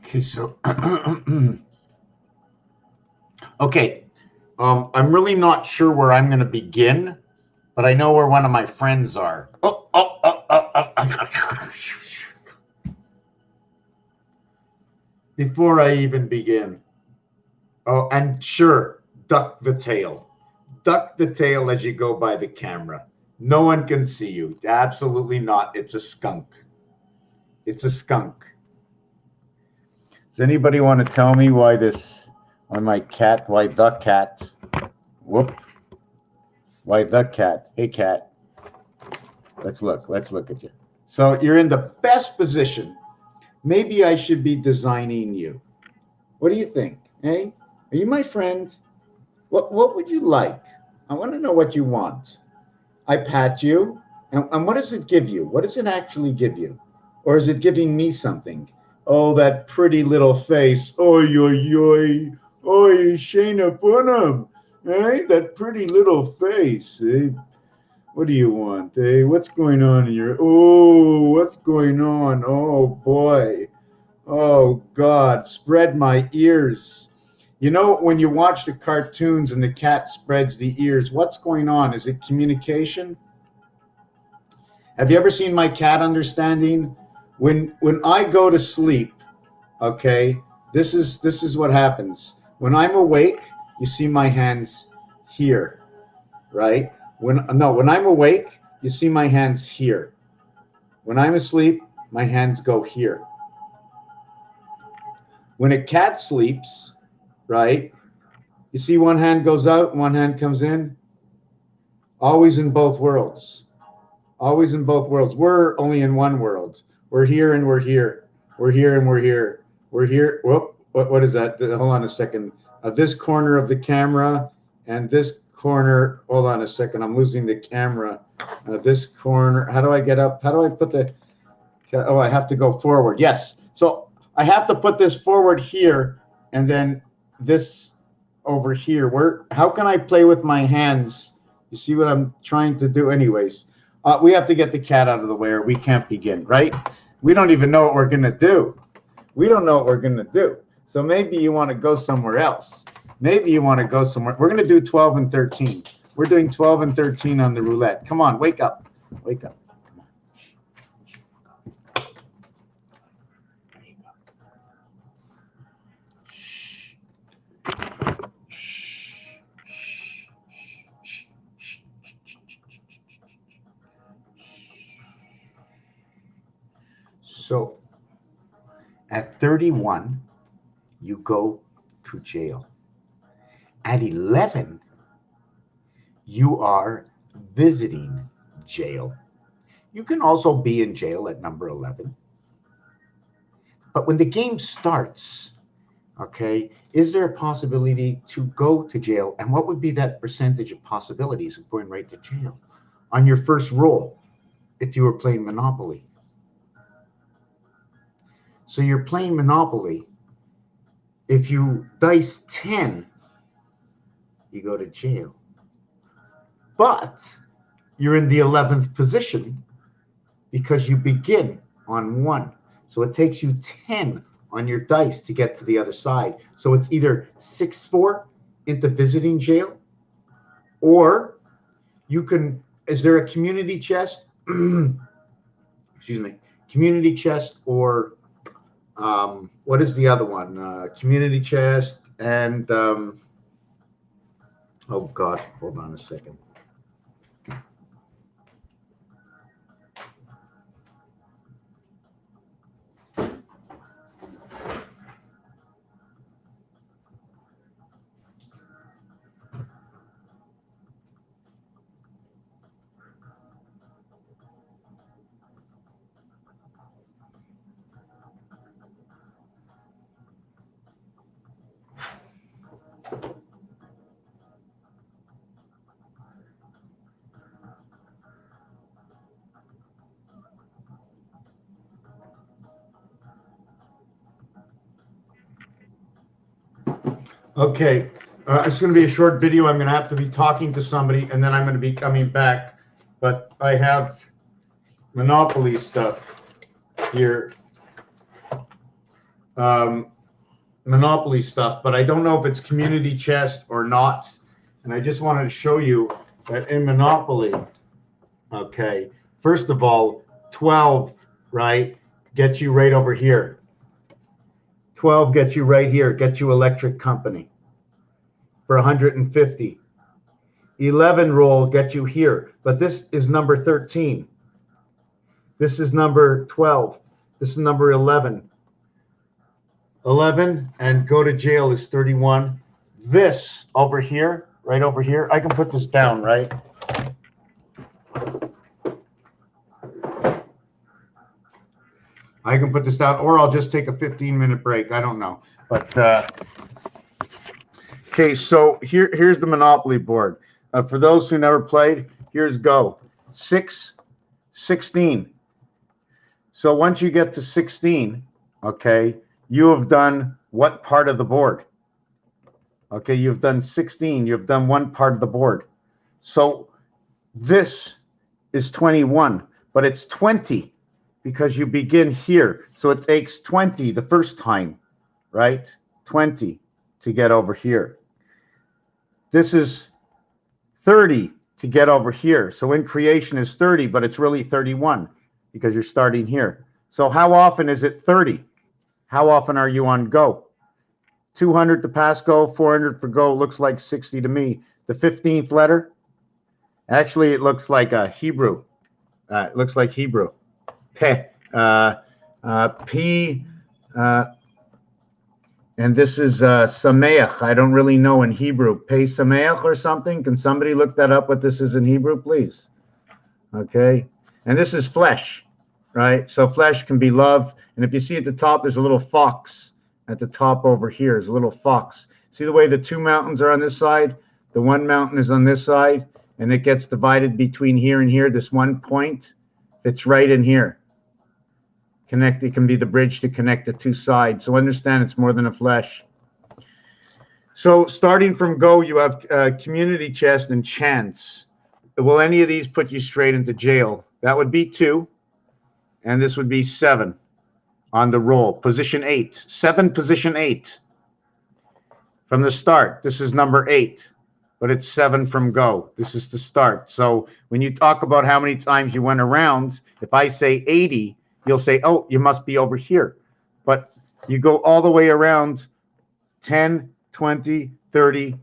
Okay, so okay, I'm really not sure where I'm going to begin, but I know where one of my friends are. Before I even begin, and sure, duck the tail. Duck the tail as you go by the camera. No one can see you. Absolutely not. It's a skunk. It's a skunk. Does anybody want to tell me why the cat, whoop, why the cat, hey cat, let's look at you. So you're in the best position. Maybe I should be designing you. What do you think? Hey, are you my friend? What would you like? I want to know what you want. I pat you, and what does it give you? What does it actually give you? Or is it giving me something? Oh, that pretty little face. Oi, oi, oi. Oi, Shayna Bunham. Hey, that pretty little face. Eh? What do you want? Eh? What's going on in your... Oh, what's going on? Oh, boy. Oh, God. Spread my ears. You know, when you watch the cartoons and the cat spreads the ears, what's going on? Is it communication? Have you ever seen my cat understanding? When I go to sleep, okay, this is what happens. When I'm awake, you see my hands here, right? When I'm awake, you see my hands here. When I'm asleep, my hands go here. When a cat sleeps, right? You see one hand goes out and one hand comes in. Always in both worlds. Always in both worlds. We're only in one world. We're here and we're here. We're here and we're here. We're here. Whoop. What is that? Hold on a second. This corner of the camera and this corner. Hold on a second. I'm losing the camera. This corner. How do I get up? How do I put the... Oh, I have to go forward. Yes. So I have to put this forward here and then this over here. How can I play with my hands? You see what I'm trying to do? Anyways, we have to get the cat out of the way or we can't begin, right? We don't even know what we're going to do. We don't know what we're going to do. So maybe you want to go somewhere else. Maybe you want to go somewhere. We're going to do 12 and 13. We're doing 12 and 13 on the roulette. Come on, wake up. Wake up. So at 31, you go to jail. At 11, you are visiting jail. You can also be in jail at number 11. But when the game starts, okay, is there a possibility to go to jail? And what would be that percentage of possibilities of going right to jail on your first roll if you were playing Monopoly? So you're playing Monopoly. If you dice 10, you go to jail. But you're in the 11th position because you begin on 1. So it takes you 10 on your dice to get to the other side. So it's either 6-4 into visiting jail, or you can, is there a community chest? Excuse me, community chest, or what is the other one? Community chest and, oh God, hold on a second. Okay, it's going to be a short video. I'm going to have to be talking to somebody, and then I'm going to be coming back. But I have Monopoly stuff here. Monopoly stuff, but I don't know if it's community chest or not. And I just wanted to show you that in Monopoly, okay, first of all, 12, right, gets you right over here. 12 gets you right here, gets you Electric Company for 150. 11 roll gets you here, but this is number 13. This is number 12. This is number 11. 11 and go to jail is 31. This over here, right over here, I can put this down, right? I can put this down, or I'll just take a 15-minute break. I don't know. But, okay, so here's the Monopoly board. For those who never played, here's go. 6, 16. So once you get to 16, okay, you have done what part of the board? Okay, you've done 16. You've done one part of the board. So this is 21, but it's 20 because you begin here. So it takes 20 the first time, right? 20 to get over here. This is 30 to get over here. So in creation is 30, but it's really 31 because you're starting here. So how often is it 30? How often are you on go? 200 to pass go, 400 for go. Looks like 60 to me. The 15th letter, actually it looks like a Hebrew. It looks like Hebrew. P, and this is Sameach. I don't really know in Hebrew. Pei Sameach or something. Can somebody look that up, what this is in Hebrew, please? Okay. And this is flesh, right? So flesh can be love. And if you see at the top, there's a little fox at the top over here. There's a little fox. See the way the two mountains are on this side? The one mountain is on this side, and it gets divided between here and here. This one point, it's right in here. It can be the bridge to connect the two sides. So understand it's more than a flesh. So starting from go, you have community chest and chance. Will any of these put you straight into jail? That would be 2, and this would be 7 on the roll. Position 8. 7, position 8. From the start, this is number 8, but it's 7 from go. This is the start. So when you talk about how many times you went around, if I say 80, you'll say, oh, you must be over here. But you go all the way around 10, 20, 30,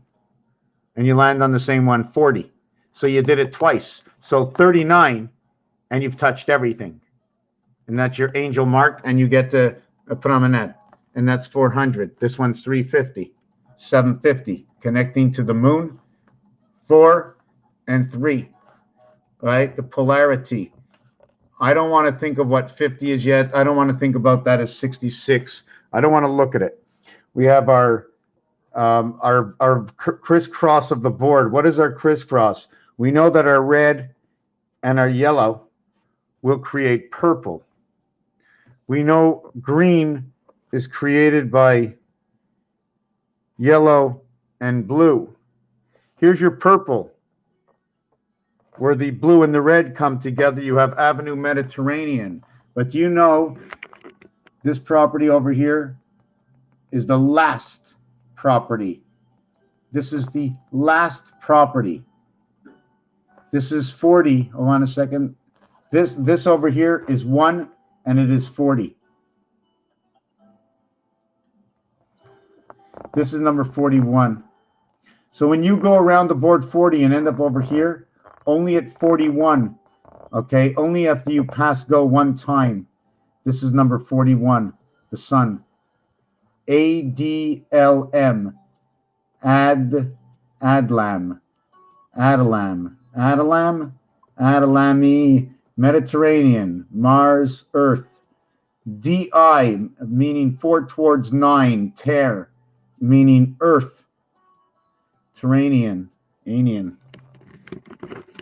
and you land on the same one, 40. So you did it twice. So 39, and you've touched everything. And that's your angel mark, and you get to promenade. And that's 400. This one's 350, 750, connecting to the moon, 4 and 3, right? The polarity. I don't want to think of what 50 is yet. I don't want to think about that as 66. I don't want to look at it. We have our crisscross of the board. What is our crisscross? We know that our red and our yellow will create purple. We know green is created by yellow and blue. Here's your purple. Where the blue and the red come together, you have Avenue Mediterranean. But do you know this property over here is the last property? This is the last property. This is 40. Hold on a second. This over here is 1, and it is 40. This is number 41. So when you go around the board 40 and end up over here, only at 41, okay? Only after you pass go one time. This is number 41, the sun. ADLM, Adlam, Adalami, Mediterranean, Mars, Earth. DI, meaning 4 towards 9, Ter, meaning Earth, Terranean, Anian.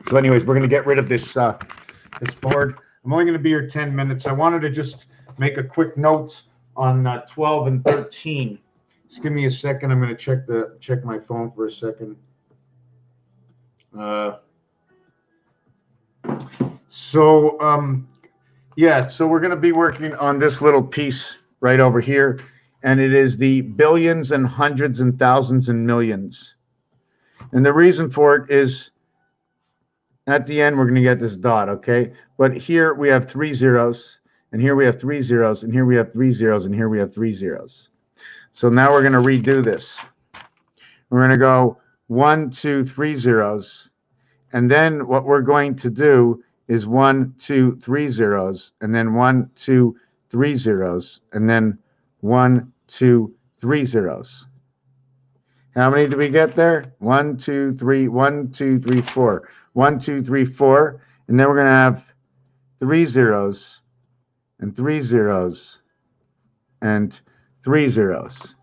So anyways, we're going to get rid of this this board. I'm only going to be here 10 minutes. I wanted to just make a quick note on 12 and 13. Just give me a second. I'm going to check my phone for a second. So we're going to be working on this little piece right over here. and it is the billions and hundreds and thousands and millions. And the reason for it is at the end, we're going to get this dot, okay? But here we have 3 zeros, and here we have 3 zeros, and here we have 3 zeros, and here we have 3 zeros. So now we're going to redo this. We're going to go 1, 2, 3 zeros, and then what we're going to do is 1, 2, 3 zeros, and then 1, 2, 3 zeros, and then 1, 2, 3 zeros. How many do we get there? 1, 2, 3, 1, 2, 3, 4. 1, 2, 3, 4. And then we're going to have 3 zeros and 3 zeros and 3 zeros.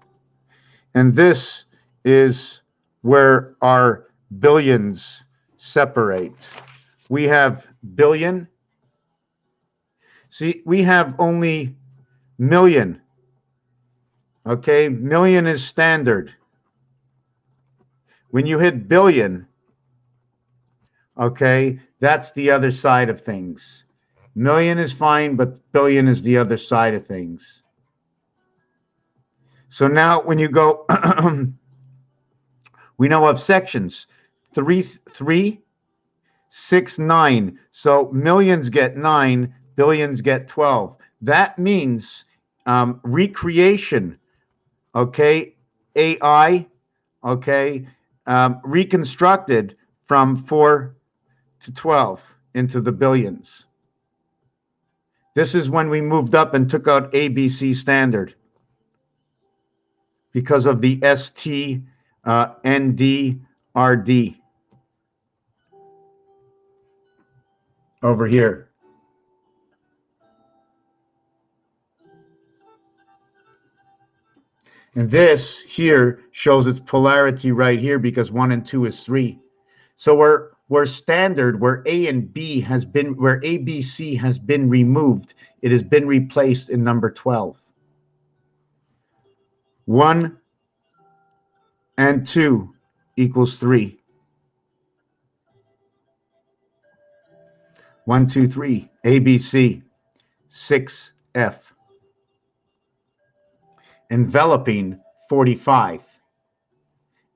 And this is where our billions separate. We have billion. See, we have only million. Okay, million is standard. When you hit billion, okay, that's the other side of things. Million is fine, but billion is the other side of things. So now when you go, we now have sections 3, 6, 9. So millions get 9, billions get 12. That means recreation, okay, AI, okay, reconstructed from 4 to 12 into the billions. This is when we moved up and took out ABC standard because of the ST, ND, RD over here. And this here shows its polarity right here because 1 and 2 is 3. So where standard, where A and B has been, where ABC has been removed, it has been replaced in number 12. 1 and 2 equals 3. 1, 2, 3, ABC, 6F. Enveloping 45.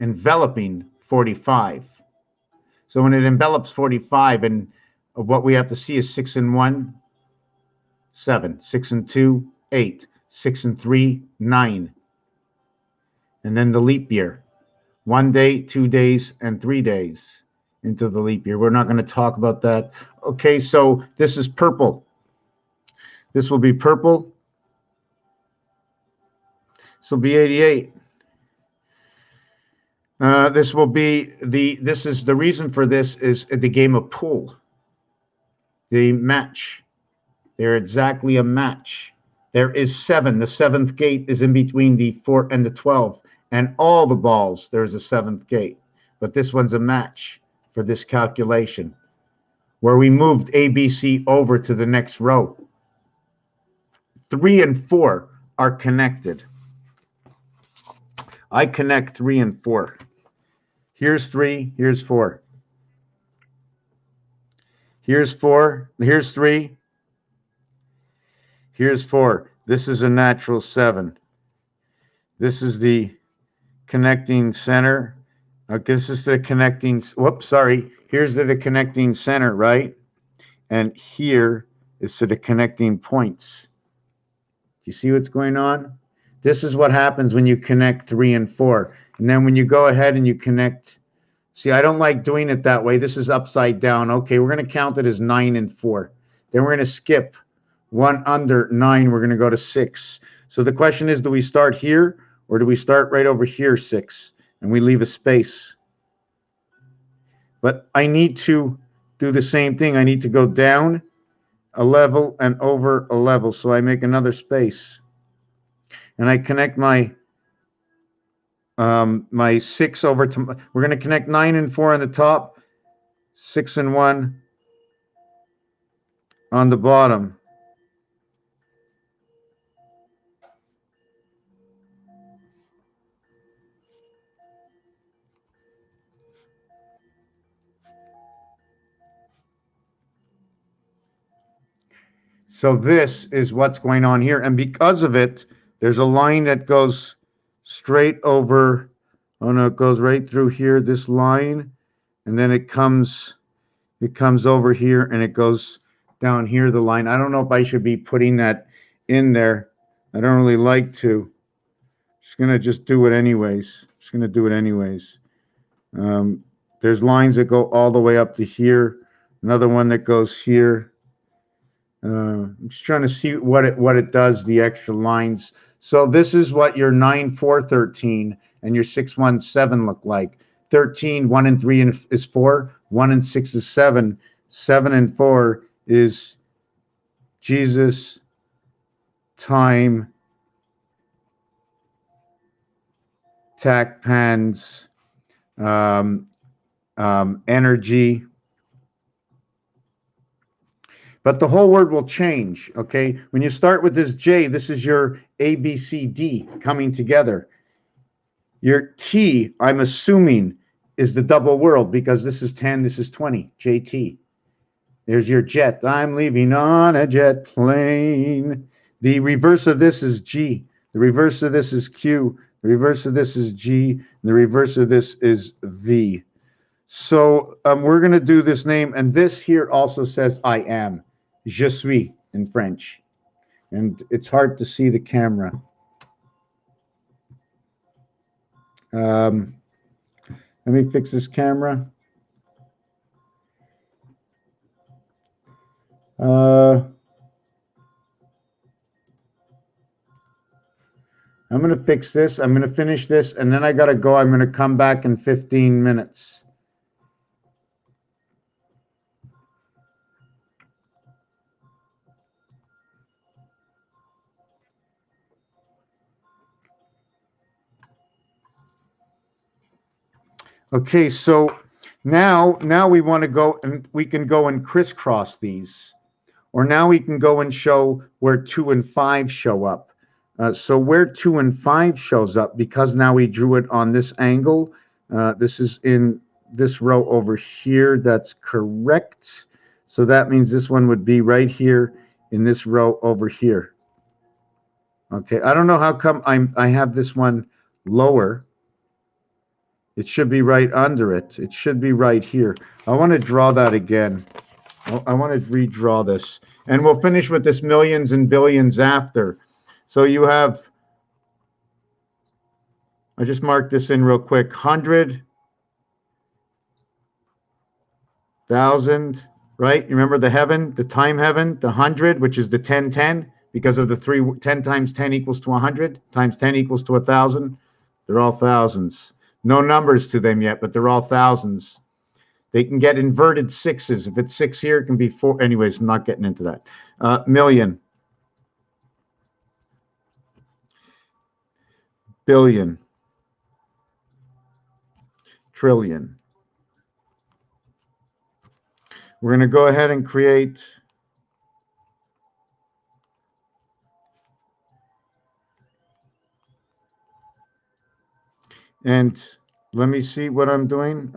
Enveloping 45. So when it envelops 45, and what we have to see is 6 and 1, 7, 6 and 2, 8, 6 and 3, 9. And then the leap year, 1 day, 2 days, and 3 days into the leap year. We're not going to talk about that. Okay, so this is purple. This will be purple. This will be 88. This will be the reason for this is the game of pool. The match. They're exactly a match. There is 7. The 7th gate is in between the 4 and the 12. And all the balls, there's a 7th gate. But this one's a match for this calculation, where we moved ABC over to the next row. 3 and 4 are connected. I connect 3 and 4. Here's 3, here's 4. Here's 4, here's 3. Here's 4. This is a natural 7. This is the connecting center. This is the connecting, whoops, sorry. Here's the connecting center, right? And here is to the connecting points. Do you see what's going on? This is what happens when you connect 3 and 4. And then when you go ahead and you connect, see, I don't like doing it that way. This is upside down. Okay, we're going to count it as 9 and 4. Then we're going to skip 1 under 9. We're going to go to 6. So the question is, do we start here or do we start right over here, 6? And we leave a space. But I need to do the same thing. I need to go down a level and over a level. So I make another space. And I connect my my 6 over to, we're going to connect 9 and 4 on the top, 6 and 1 on the bottom. So this is what's going on here. And because of it, There's a line that goes straight over. Oh no, it goes right through here, this line, and then it comes over here and it goes down here, the line. I don't know if I should be putting that in there. I don't really like to. Just gonna just do it anyways. Just gonna do it anyways. There's lines that go all the way up to here. Another one that goes here. I'm just trying to see what it does, the extra lines. So this is what your 9, 4, 13 and your 6, 1, 7 look like. 13, 1 and 3 is 4. 1 and 6 is 7. 7 and 4 is Jesus, time, tack pans, energy. But the whole word will change, okay? When you start with this J, this is your A, B, C, D coming together. Your T, I'm assuming, is the double world because this is 10, this is 20, JT. There's your jet. I'm leaving on a jet plane. The reverse of this is G. The reverse of this is Q. The reverse of this is G. The reverse of this is V. So we're going to do this name. And this here also says I am. Je suis in French. And it's hard to see the camera. Let me fix this camera. I'm going to fix this. I'm going to finish this, and then I got to go. I'm going to come back in 15 minutes. Okay, so now we want to go, and we can go and crisscross these. Or now we can go and show where 2 and 5 show up. So where 2 and 5 shows up, because now we drew it on this angle, this is in this row over here. That's correct. So that means this one would be right here in this row over here. Okay, I don't know how come I have this one lower. It should be right under it. It should be right here. I want to draw that again. I want to redraw this. And we'll finish with this millions and billions after. So you have, I just marked this in real quick, 100,000, right? You remember the heaven, the time heaven, the 100, which is the 10, 10, because of the 10 times 10 equals to 100, times 10 equals to 1,000. They're all thousands. No numbers to them yet, but they're all thousands. They can get inverted sixes. If it's 6 here, it can be 4. Anyways, I'm not getting into that. Million. Billion. Trillion. We're going to go ahead and create and let me see what I'm doing.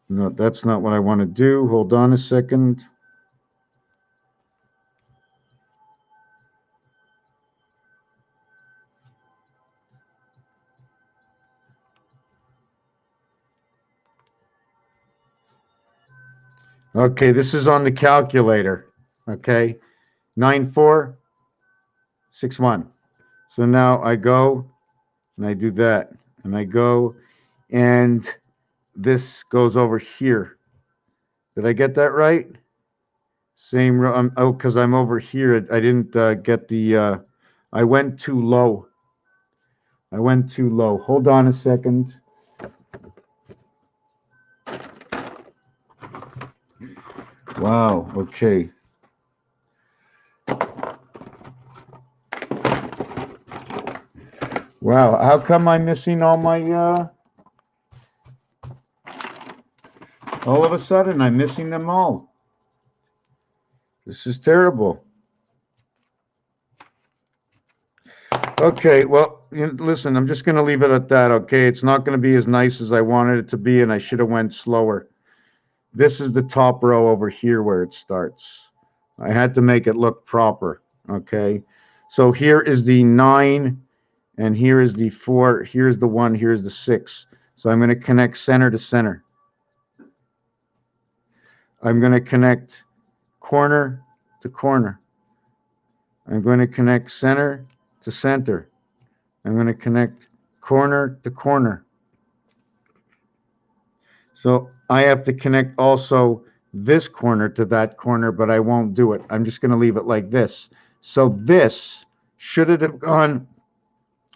No, that's not what I want to do. Hold on a second. Okay, this is on the calculator. Okay, 9461. So now I go and I do that, and I go, and this goes over here. Did I get that right? Same row. Oh, because I'm over here. I didn't get the. I went too low. I went too low. Hold on a second. Wow. Okay. Wow. How come I'm missing all my? All of a sudden, I'm missing them all. This is terrible. Okay, well, listen, I'm just going to leave it at that, okay? It's not going to be as nice as I wanted it to be, and I should have went slower. This is the top row over here where it starts. I had to make it look proper, okay? So here is the 9, and here is the 4, here's the 1, here's the 6. So I'm going to connect center to center. I'm going to connect corner to corner. I'm going to connect center to center. I'm going to connect corner to corner. So I have to connect also this corner to that corner, but I won't do it. I'm just going to leave it like this. So this, should it have gone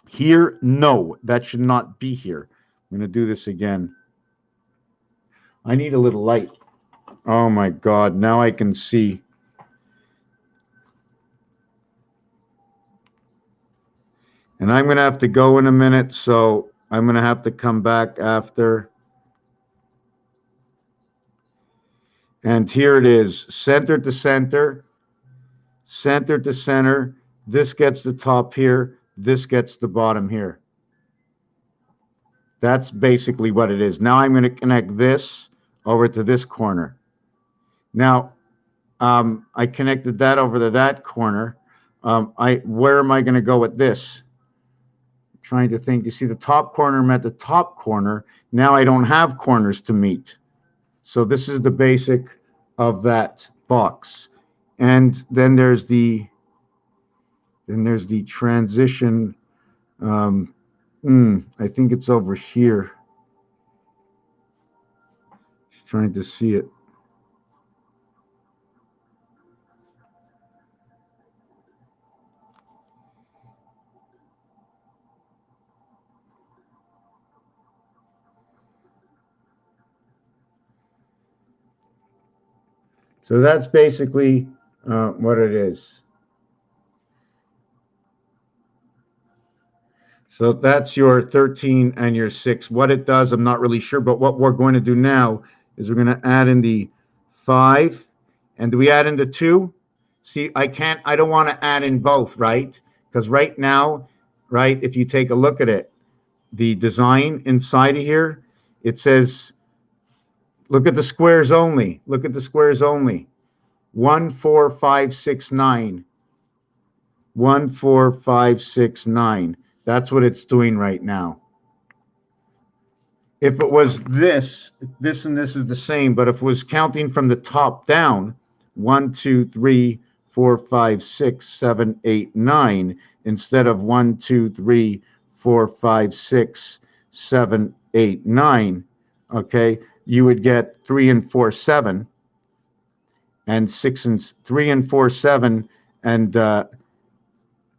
here? No, that should not be here. I'm going to do this again. I need a little light. Oh my God, now I can see. And I'm going to have to go in a minute, so I'm going to have to come back after. And here it is, center to center, center to center. This gets the top here. This gets the bottom here. That's basically what it is. Now I'm going to connect this over to this corner. Now, I connected that over to that corner. Where am I going to go with this? I'm trying to think. You see, the top corner met the top corner. Now I don't have corners to meet. So this is the basic of that box. And then there's the transition. I think it's over here. Just trying to see it. So that's basically what it is. So that's your 13 and your 6. What it does, I'm not really sure, but what we're going to do now is we're going to add in the 5. And do we add in the 2? See, I don't want to add in both, right? Because right now, right, if you take a look at it, the design inside of here, it says, look at the squares only. Look at the squares only. 1, 4, 5, 6, 9. 1, 4, 5, 6, 9. That's what it's doing right now. If it was this and this is the same, but if it was counting from the top down, 1, 2, 3, 4, 5, 6, 7, 8, 9, instead of 1, 2, 3, 4, 5, 6, 7, 8, 9, okay, you would get 3 and 4, 7, and 6 and 3 and 4, 7, and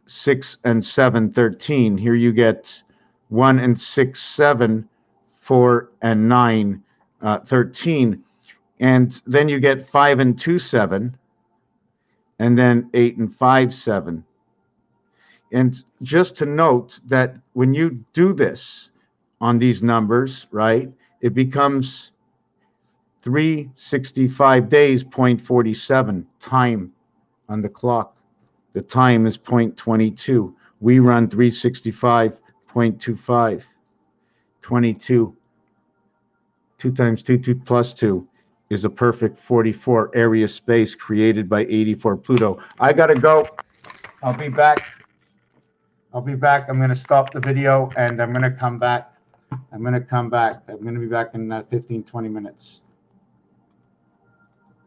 6 and 7, 13. Here you get 1 and 6, 7, 4 and 9, 13. And then you get 5 and 2, 7, and then 8 and 5, 7. And just to note that when you do this on these numbers, right, it becomes 365 days, 0.47 time on the clock. The time is 0.22. We run 365.25. 22. 2 times 2, 2 plus 2 is a perfect 44 area space created by 84 Pluto. I got to go. I'll be back. I'm going to stop the video and I'm going to come back. I'm going to be back in 15, 20 minutes.